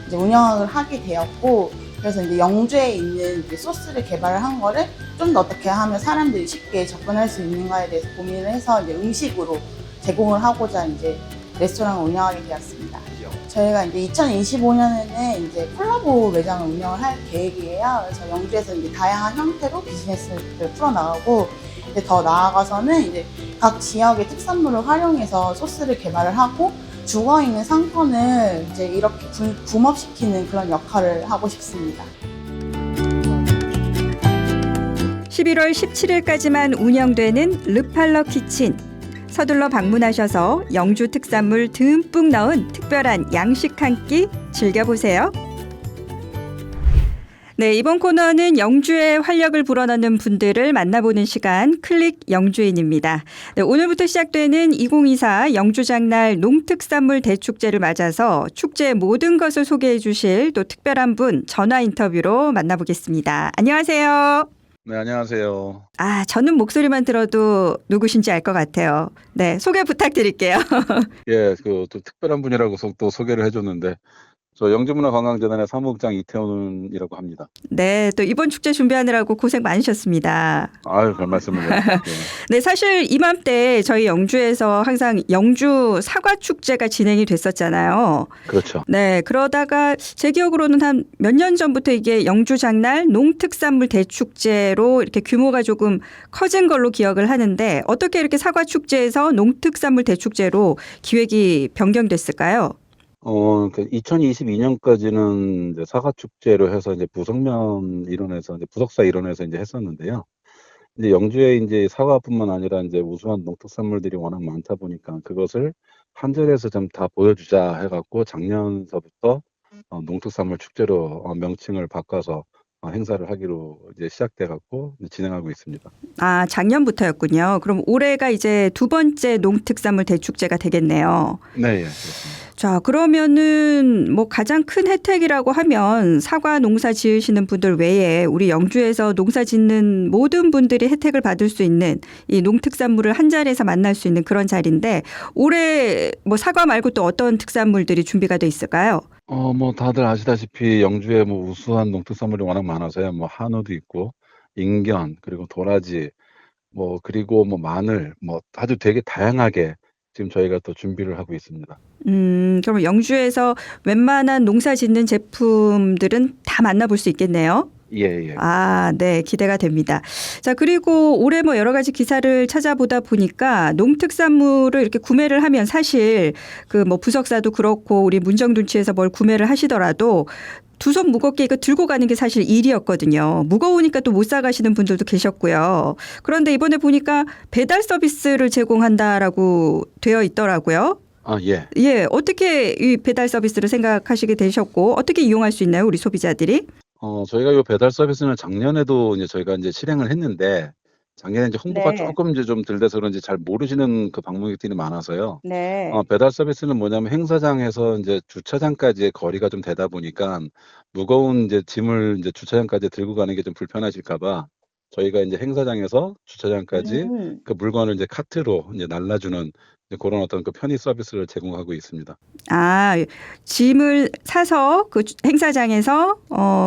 이제 운영을 하게 되었고, 그래서 이제 영주에 있는 이제 소스를 개발을 한 거를 좀 더 어떻게 하면 사람들이 쉽게 접근할 수 있는가에 대해서 고민을 해서 이제 음식으로 제공을 하고자 이제 레스토랑을 운영하게 되었습니다. 저희가 이제 2025년에는 이제 콜라보 매장을 운영을 할 계획이에요. 그래서 영주에서 이제 다양한 형태로 비즈니스를 풀어나가고, 이제 더 나아가서는 이제 각 지역의 특산물을 활용해서 소스를 개발을 하고 죽어 있는 상권을 이제 이렇게 붐업시키는 그런 역할을 하고 싶습니다. 11월 17일까지만 운영되는 르팔러 키친. 서둘러 방문하셔서 영주 특산물 듬뿍 넣은 특별한 양식 한 끼 즐겨보세요. 네, 이번 코너는 영주에 활력을 불어넣는 분들을 만나보는 시간 클릭 영주인입니다. 네, 오늘부터 시작되는 2024 영주장날 농특산물 대축제를 맞아서 축제의 모든 것을 소개해 주실 또 특별한 분 전화 인터뷰로 만나보겠습니다. 안녕하세요. 네, 안녕하세요. 저는 목소리만 들어도 누구신지 알 것 같아요. 네, 소개 부탁드릴게요. 예, 또 특별한 분이라고 또 소개를 해줬는데, 저 영주문화관광재단의 사무국장 이태훈이라고 합니다. 네, 또 이번 축제 준비하느라고 고생 많으셨습니다. 아유, 별 말씀을. 예. 네, 사실 이맘때 저희 영주에서 항상 영주 사과 축제가 진행이 됐었잖아요. 그렇죠. 네, 그러다가 제 기억으로는 한 몇 년 전부터 이게 영주 장날 농특산물 대축제로 이렇게 규모가 조금 커진 걸로 기억을 하는데 어떻게 이렇게 사과 축제에서 농특산물 대축제로 기획이 변경됐을까요? 2022년까지는 이제 사과축제로 해서 이제 부석면 일원에서 이제 부석사 일원에서 이제 했었는데요. 이제 영주에 이제 사과뿐만 아니라 이제 우수한 농특산물들이 워낙 많다 보니까 그것을 한 자리에서 좀 다 보여주자 해갖고 작년서부터 농특산물 축제로 명칭을 바꿔서 행사를 하기로 이제 시작돼갖고 진행하고 있습니다. 작년부터였군요. 그럼 올해가 이제 2번째 농특산물 대축제가 되겠네요. 네, 예, 그렇습니다. 자, 그러면은 뭐 가장 큰 혜택이라고 하면 사과 농사 지으시는 분들 외에 우리 영주에서 농사 짓는 모든 분들이 혜택을 받을 수 있는 이 농특산물을 한 자리에서 만날 수 있는 그런 자리인데 올해 뭐 사과 말고 또 어떤 특산물들이 준비가 돼 있을까요? 뭐 다들 아시다시피 영주에 뭐 우수한 농특산물이 워낙 많아서요. 뭐 한우도 있고 인견 그리고 도라지 뭐 그리고 뭐 마늘 뭐 아주 되게 다양하게 지금 저희가 또 준비를 하고 있습니다. 그럼 영주에서 웬만한 농사 짓는 제품들은 다 만나볼 수 있겠네요. 예. 아, 네, 기대가 됩니다. 자, 그리고 올해 뭐 여러 가지 기사를 찾아보다 보니까 농특산물을 이렇게 구매를 하면 사실 그 뭐 부석사도 그렇고 우리 문정둔치에서 뭘 구매를 하시더라도 두 손 무겁게 이거 들고 가는 게 사실 일이었거든요. 무거우니까 또 못 사가시는 분들도 계셨고요. 그런데 이번에 보니까 배달 서비스를 제공한다라고 되어 있더라고요. 아, 예. 예, 어떻게 이 배달 서비스를 생각하시게 되셨고 어떻게 이용할 수 있나요, 우리 소비자들이? 저희가 이 배달 서비스는 작년에도 이제 저희가 이제 실행을 했는데 작년에 이제 홍보가 네. 조금 이제 좀 덜 돼서 그런지 잘 모르시는 그 방문객들이 많아서요. 네. 배달 서비스는 뭐냐면 행사장에서 이제 주차장까지의 거리가 좀 되다 보니까 무거운 이제 짐을 이제 주차장까지 들고 가는 게 좀 불편하실까 봐 저희가 이제 행사장에서 주차장까지 음. 그 물건을 이제 카트로 이제 날라주는 이제 그런 어떤 그 편의 서비스를 제공하고 있습니다. 아, 짐을 사서 그 행사장에서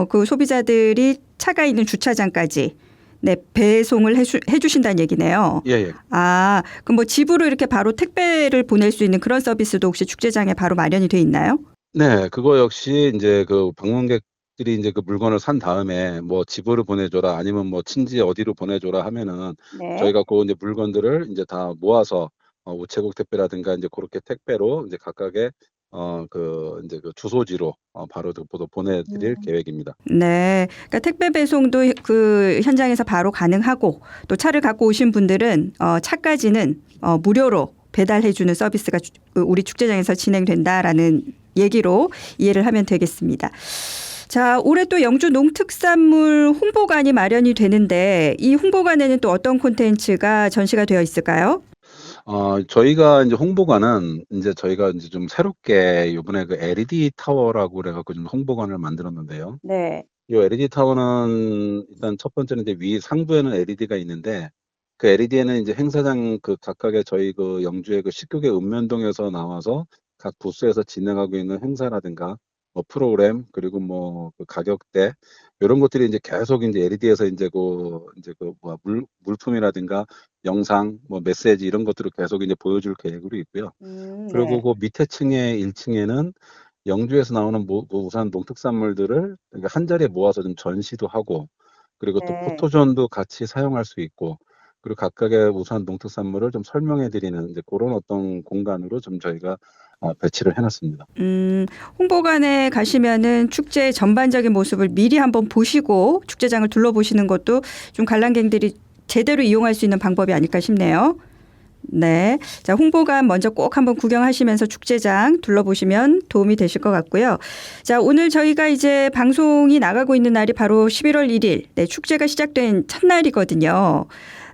그 소비자들이 차가 있는 주차장까지 네, 배송을 해주신다는 얘기네요. 예. 아, 그럼 뭐 집으로 이렇게 바로 택배를 보낼 수 있는 그런 서비스도 혹시 축제장에 바로 마련이 돼 있나요? 네, 그거 역시 이제 그 방문객들이 이제 그 물건을 산 다음에 뭐 집으로 보내줘라 아니면 뭐 친지 어디로 보내줘라 하면은 네. 저희가 그 이제 물건들을 이제 다 모아서 우체국 택배라든가 이제 그렇게 택배로 이제 각각의 그 이제 그 주소지로 바로 보내드릴 계획입니다. 네. 그러니까 택배 배송도 그 현장에서 바로 가능하고 또 차를 갖고 오신 분들은 차까지는 무료로 배달해주는 서비스가 우리 축제장에서 진행된다라는 얘기로 이해를 하면 되겠습니다. 자, 올해 또 영주 농특산물 홍보관이 마련이 되는데 이 홍보관에는 또 어떤 콘텐츠가 전시가 되어 있을까요? 저희가 이제 홍보관은 이제 저희가 이제 좀 새롭게 이번에 그 LED 타워라고 그래갖고 좀 홍보관을 만들었는데요. 네. 이 LED 타워는 일단 첫 번째는 이제 위 상부에는 LED가 있는데 그 LED에는 이제 행사장 그 각각의 저희 그 영주의 그 19개 읍면동에서 나와서 각 부스에서 진행하고 있는 행사라든가 뭐 프로그램 그리고 뭐 그 가격대 이런 것들이 이제 계속 이제 LED에서 이제 그 뭐 물품이라든가 영상 뭐 메시지 이런 것들을 계속 이제 보여줄 계획으로 있고요. 그리고 네. 그 밑에 층에 1층에는 영주에서 나오는 우산 농특산물들을 그러니까 한 자리에 모아서 좀 전시도 하고 그리고 또 네. 포토존도 같이 사용할 수 있고 그리고 각각의 우산 농특산물을 좀 설명해 드리는 이제 그런 어떤 공간으로 좀 저희가 배치를 해놨습니다. 홍보관에 가시면은 축제 전반적인 모습을 미리 한번 보시고 축제장을 둘러보시는 것도 좀 관람객들이 제대로 이용할 수 있는 방법이 아닐까 싶네요. 네. 자, 홍보관 먼저 꼭 한번 구경하시면서 축제장 둘러보시면 도움이 되실 것 같고요. 자, 오늘 저희가 이제 방송이 나가고 있는 날이 바로 11월 1일. 네, 축제가 시작된 첫날이거든요.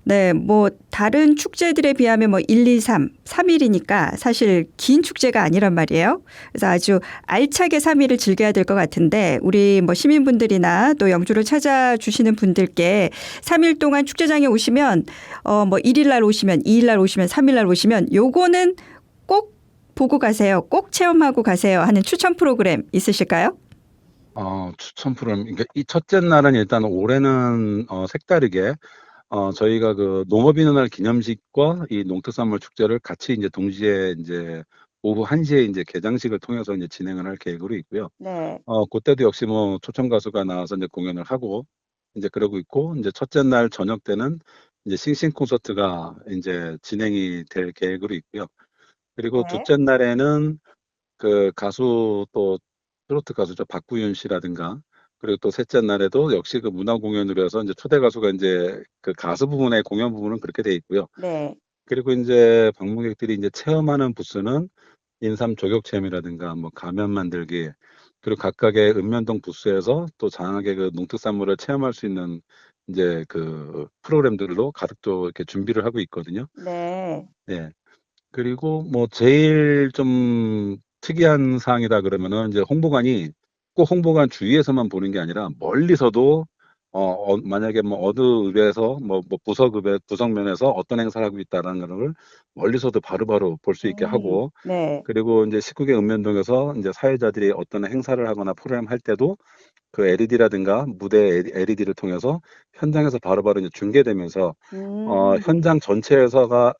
네, 뭐 다른 축제들에 비하면 뭐 1, 2, 3, 3일이니까 사실 긴 축제가 아니란 말이에요. 그래서 아주 알차게 3일을 즐겨야 될 것 같은데 우리 뭐 시민분들이나 또 영주를 찾아주시는 분들께 3일 동안 축제장에 오시면 뭐 1일 날 오시면 2일 날 오시면 3일 날 오시면 요거는 꼭 보고 가세요. 꼭 체험하고 가세요 하는 추천 프로그램 있으실까요? 추천 프로그램 그러니까 이 첫째 날은 일단 올해는 색다르게 저희가 그 농업인의 날 기념식과 이 농특산물 축제를 같이 이제 동시에 이제 오후 1시에 이제 개장식을 통해서 이제 진행을 할 계획으로 있고요. 네. 그때도 역시 뭐 초청 가수가 나와서 이제 공연을 하고 이제 그러고 있고 이제 첫째 날 저녁 때는 이제 싱싱 콘서트가 이제 진행이 될 계획으로 있고요. 그리고 네. 둘째 날에는 그 가수 또 트로트 가수죠 박구윤 씨라든가 그리고 또 셋째 날에도 역시 그 문화 공연으로 해서 이제 초대 가수가 이제 그 가수 부분의 공연 부분은 그렇게 돼 있고요. 네. 그리고 이제 방문객들이 이제 체험하는 부스는 인삼 조격 체험이라든가 뭐 가면 만들기 그리고 각각의 읍면동 부스에서 또 다양하게 그 농특산물을 체험할 수 있는 이제 그 프로그램들로 가득 또 이렇게 준비를 하고 있거든요. 네. 네. 그리고 뭐 제일 좀 특이한 사항이다 그러면은 이제 홍보관이 꼭 홍보관 주위에서만 보는 게 아니라 멀리서도 만약에 뭐 어느 읍에서 뭐 부석면에서 어떤 행사를 하고 있다라는 걸 멀리서도 바로바로 볼 수 있게 하고, 네. 그리고 이제 19개 읍면동에서 이제 사회자들이 어떤 행사를 하거나 프로그램 할 때도 그 LED라든가 무대 LED를 통해서 현장에서 바로바로 이제 중계되면서 현장 전체에서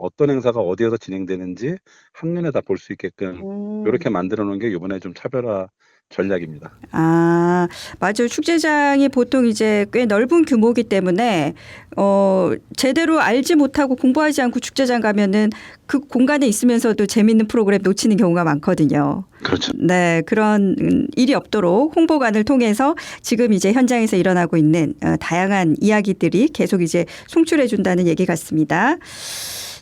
어떤 행사가 어디에서 진행되는지 한눈에 다 볼 수 있게끔 이렇게 만들어 놓은 게 이번에 좀 차별화 전략입니다. 아, 맞아요. 축제장이 보통 이제 꽤 넓은 규모이기 때문에 제대로 알지 못하고 공부하지 않고 축제장 가면은 그 공간에 있으면서도 재밌는 프로그램 놓치는 경우가 많거든요. 그렇죠. 네, 그런 일이 없도록 홍보관을 통해서 지금 이제 현장에서 일어나고 있는 다양한 이야기들이 계속 이제 송출해 준다는 얘기 같습니다.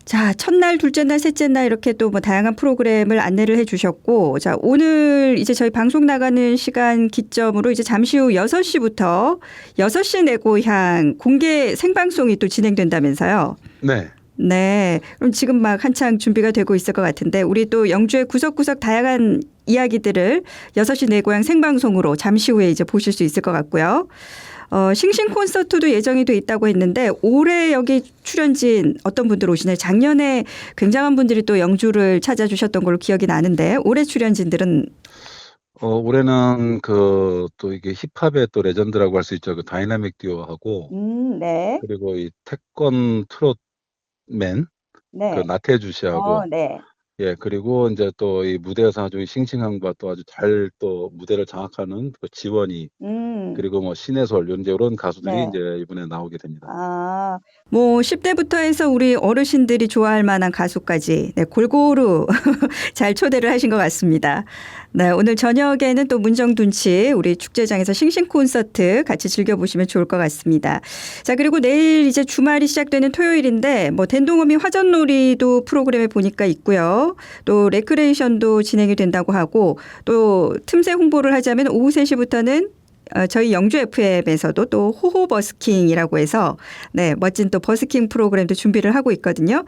자, 첫날, 둘째 날, 셋째 날 이렇게 또 뭐 다양한 프로그램을 안내를 해 주셨고, 자, 오늘 이제 저희 방송 나가는 시간 기점으로 이제 잠시 후 6시부터 6시 내 고향 공개 생방송이 또 진행된다면서요. 네. 네. 그럼 지금 막 한창 준비가 되고 있을 것 같은데 우리 또 영주의 구석구석 다양한 이야기들을 6시 내 고향 생방송으로 잠시 후에 이제 보실 수 있을 것 같고요. 싱싱 콘서트도 예정이 돼 있다고 했는데 올해 여기 출연진 어떤 분들 오시나요? 작년에 굉장한 분들이 또 영주를 찾아주셨던 걸로 기억이 나는데 올해 출연진들은 올해는 또 이게 힙합의 또 레전드라고 할 수 있죠. 그 다이나믹 듀오하고, 네. 그리고 이 태권 트롯맨, 그 나태주 씨하고, 네. 예, 그리고 이제 또 이 무대에서 아주 싱싱함과 또 아주 잘 또 무대를 장악하는 그 지원이, 그리고 뭐 신해솔, 이런 가수들이 네. 이제 이번에 나오게 됩니다. 아, 뭐 10대부터 해서 우리 어르신들이 좋아할 만한 가수까지 네, 골고루 잘 초대를 하신 것 같습니다. 네, 오늘 저녁에는 또 문정둔치 우리 축제장에서 싱싱 콘서트 같이 즐겨보시면 좋을 것 같습니다. 자, 그리고 내일 이제 주말이 시작되는 토요일인데 뭐 댄동어미 화전놀이도 프로그램에 보니까 있고요. 또 레크레이션도 진행이 된다고 하고 또 틈새 홍보를 하자면 오후 3시부터는 저희 영주 FM에서도 또 호호 버스킹이라고 해서 네, 멋진 또 버스킹 프로그램도 준비를 하고 있거든요.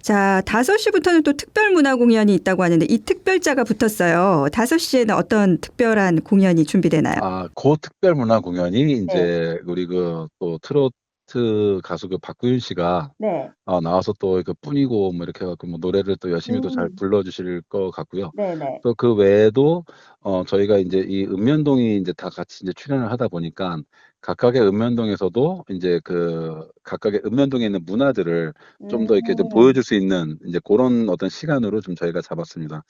자, 5시부터는 또 특별 문화 공연이 있다고 하는데 이 특별자가 붙었어요. 5시에는 어떤 특별한 공연이 준비되나요? 그 특별 문화 공연이 이제 우리 또 트로트 가수 그 박구윤 씨가 네. 나와서 또 그 뿐이고 뭐 이렇게 해갖고 뭐 노래를 또 열심히 또 잘 불러주실 것 같고요. 네네. 또 그 외에도 저희가 이제 이 읍면동이 이제 다 같이 이제 출연을 하다 보니까 각각의 읍면동에서도 이제 그 각각의 읍면동에 있는 문화들을 좀 더 이렇게 좀 보여줄 수 있는 이제 그런 어떤 시간으로 좀 저희가 잡았습니다.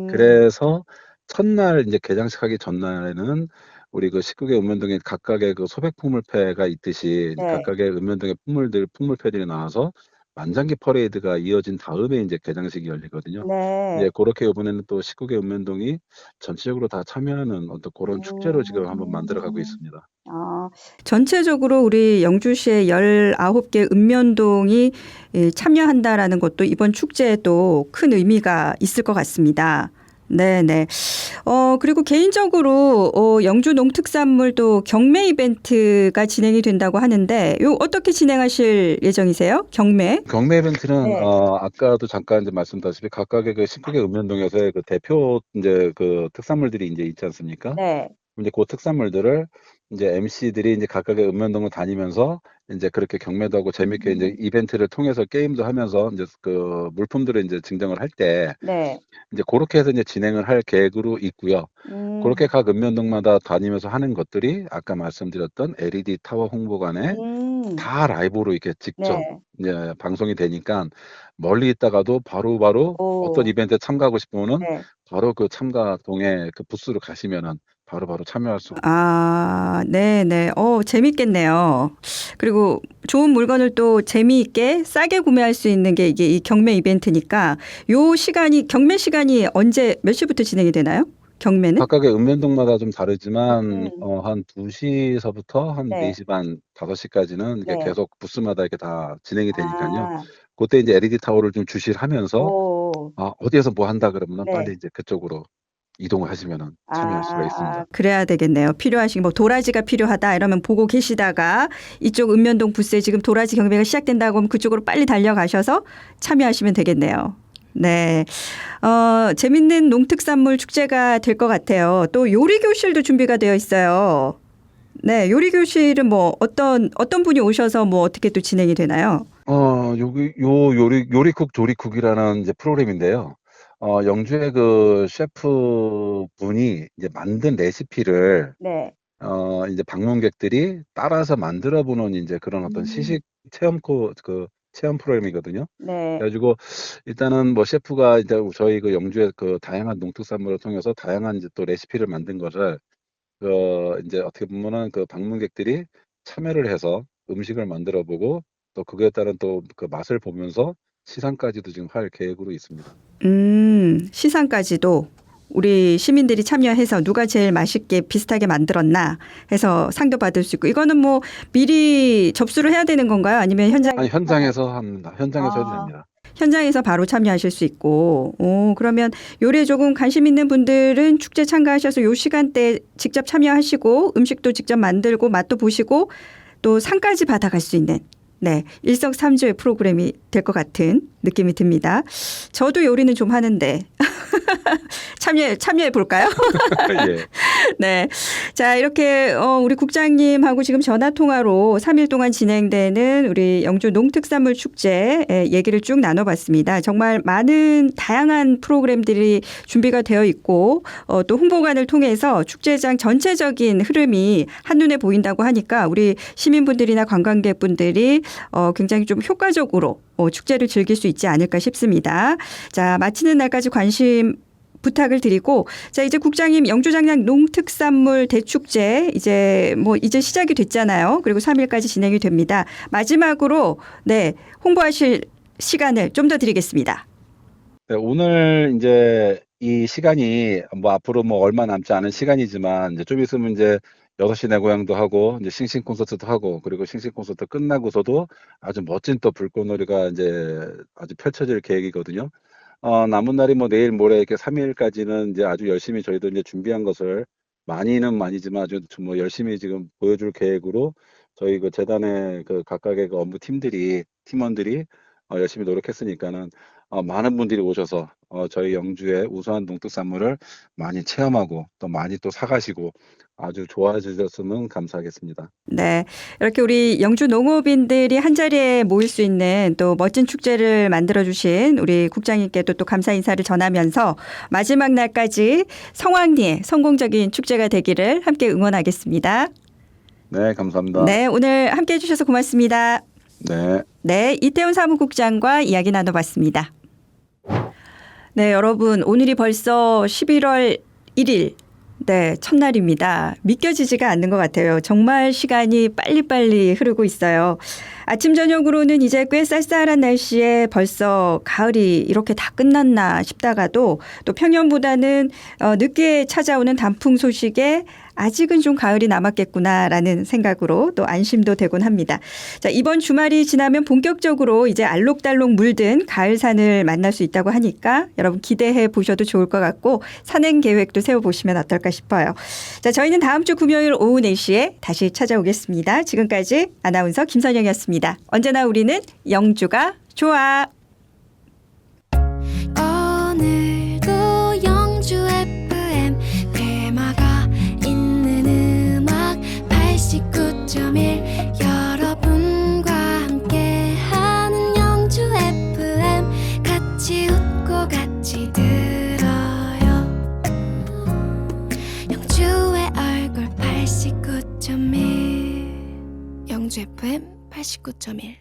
그래서 첫날 이제 개장식 하기 전날에는 우리 그 19개 읍면동에 각각의 그 소백풍물패가 있듯이 네. 각각의 읍면동의 풍물패들이 나와서 만장기 퍼레이드가 이어진 다음에 이제 개장식이 열리거든요. 네. 예, 그렇게 이번에는 또 19개 읍면동이 전체적으로 다 참여하는 어떤 그런 축제로 지금 한번 만들어가고 있습니다. 전체적으로 우리 영주시의 19개 읍면동이 참여한다라는 것도 이번 축제에 또 큰 의미가 있을 것 같습니다. 네네. 그리고 개인적으로 영주 농특산물도 경매 이벤트가 진행이 된다고 하는데 요 어떻게 진행하실 예정이세요? 경매 이벤트는 네. 아까도 잠깐 이제 말씀드렸다시피 각각의 그 19개 읍면동에서의 그 대표 이제 그 특산물들이 이제 있지 않습니까? 네. 이제 그 특산물들을 이제 MC들이 이제 각각의 읍면동을 다니면서 이제 그렇게 경매도 하고 재밌게 이제 이벤트를 통해서 게임도 하면서 이제 그 물품들을 이제 증정을 할 때 네. 이제 그렇게 해서 이제 진행을 할 계획으로 있고요. 그렇게 각 읍면동마다 다니면서 하는 것들이 아까 말씀드렸던 LED 타워 홍보관에 다 라이브로 이렇게 직접 네. 이제 방송이 되니까 멀리 있다가도 바로바로 어떤 이벤트에 참가하고 싶으면은 네. 바로 그 참가동에 그 부스로 가시면은 바로바로 참여할 수. 네네. 재밌겠네요. 그리고 좋은 물건을 또 재미있게 싸게 구매할 수 있는 게 이게 이 경매 이벤트니까 경매 시간이 언제 몇 시부터 진행이 되나요? 경매는? 각각의 읍면동마다 좀 다르지만 한 2시서부터 한 4시 반, 5시까지는 이게 계속 부스마다 이렇게 다 진행이 되니까요. 그때 이제 LED 타워를 좀 주시하면서 어디에서 뭐 한다 그러면은 빨리 이제 그쪽으로 이동을 하시면은 참여할 수가 있습니다. 그래야 되겠네요. 필요하신 뭐 도라지가 필요하다 이러면 보고 계시다가 이쪽 읍면동 부스에 지금 도라지 경매가 시작된다고 하면 그쪽으로 빨리 달려가셔서 참여하시면 되겠네요. 네. 재밌는 농특산물 축제가 될 것 같아요. 또 요리 교실도 준비가 되어 있어요. 네, 요리 교실은 뭐 어떤 분이 오셔서 뭐 어떻게 또 진행이 되나요? 여기 요리쿡 조리쿡이라는 이제 프로그램인데요. 영주의 그 셰프 분이 이제 만든 레시피를 네. 이제 방문객들이 따라서 만들어 보는 이제 그런 어떤 시식 체험 프로그램이거든요. 네. 그래가지고 일단은 뭐 셰프가 이제 저희 그 영주의 그 다양한 농특산물을 통해서 다양한 이제 또 레시피를 만든 것을 이제 어떻게 보면은 그 방문객들이 참여를 해서 음식을 만들어 보고 또 그거에 따른 또 그 맛을 보면서 시상까지도 지금 할 계획으로 있습니다. 시상까지도 우리 시민들이 참여해서 누가 제일 맛있게 비슷하게 만들었나 해서 상도 받을 수 있고 이거는 뭐 미리 접수를 해야 되는 건가요? 아니면 아니, 현장에서 합니다. 현장에서 해도 됩니다. 현장에서 바로 참여하실 수 있고, 그러면 요리에 조금 관심 있는 분들은 축제 참가하셔서 요 시간대에 직접 참여하시고 음식도 직접 만들고 맛도 보시고 또 상까지 받아갈 수 있는 네, 일석삼조의 프로그램이 될 것 같은 느낌이 듭니다. 저도 요리는 좀 하는데 참여해 볼까요? 예. 네. 자, 이렇게 우리 국장님하고 지금 전화 통화로 3일 동안 진행되는 우리 영주 농특산물 축제 얘기를 쭉 나눠봤습니다. 정말 많은 다양한 프로그램들이 준비가 되어 있고 또 홍보관을 통해서 축제장 전체적인 흐름이 한눈에 보인다고 하니까 우리 시민분들이나 관광객분들이 굉장히 좀 효과적으로 축제를 즐길 수 있지 않을까 싶습니다. 자, 마치는 날까지 관심 부탁을 드리고 자 이제 국장님 영주장량 농특산물 대축제 이제 시작이 됐잖아요. 그리고 3일까지 진행이 됩니다. 마지막으로 네 홍보하실 시간을 좀 더 드리겠습니다. 네, 오늘 이제 이 시간이 뭐 앞으로 뭐 얼마 남지 않은 시간이지만 이제 좀 있으면 이제 6시 내 고향도 하고 이제 싱싱 콘서트도 하고 그리고 싱싱 콘서트 끝나고서도 아주 멋진 또 불꽃놀이가 이제 아주 펼쳐질 계획이거든요. 남은 날이 뭐 내일 모레 이렇게 3일까지는 이제 아주 열심히 저희도 이제 준비한 것을 많이는 아니지만 아주 뭐 열심히 지금 보여줄 계획으로 저희 그 재단의 그 각각의 그 업무 팀원들이 열심히 노력했으니까는 많은 분들이 오셔서 저희 영주의 우수한 농특산물을 많이 체험하고 또 많이 또 사가시고 아주 좋아해 주셨으면 감사하겠습니다. 네. 이렇게 우리 영주 농업인들이 한자리에 모일 수 있는 또 멋진 축제를 만들어주신 우리 국장님께도 또 감사 인사를 전하면서 마지막 날까지 성황리에 성공적인 축제가 되기를 함께 응원하겠습니다. 네, 감사합니다. 네. 오늘 함께 해주셔서 고맙습니다. 네. 네. 이태훈 사무국장과 이야기 나눠봤습니다. 네. 여러분 오늘이 벌써 11월 1일 네, 첫날입니다. 믿겨지지가 않는 것 같아요. 정말 시간이 빨리빨리 흐르고 있어요. 아침 저녁으로는 이제 꽤 쌀쌀한 날씨에 벌써 가을이 이렇게 다 끝났나 싶다가도 또 평년보다는 늦게 찾아오는 단풍 소식에 아직은 좀 가을이 남았겠구나라는 생각으로 또 안심도 되곤 합니다. 자, 이번 주말이 지나면 본격적으로 이제 알록달록 물든 가을산을 만날 수 있다고 하니까 여러분 기대해 보셔도 좋을 것 같고 산행 계획도 세워보시면 어떨까 싶어요. 자, 저희는 다음 주 금요일 오후 4시에 다시 찾아오겠습니다. 지금까지 아나운서 김선영이었습니다. 언제나 우리는 영주가 좋아. 오늘도 영주 FM 테마가 있는 음악 89.1 여러분과 함께하는 영주 FM 같이 웃고 같이 들어요 영주의 얼굴 89.1 영주 FM 89.1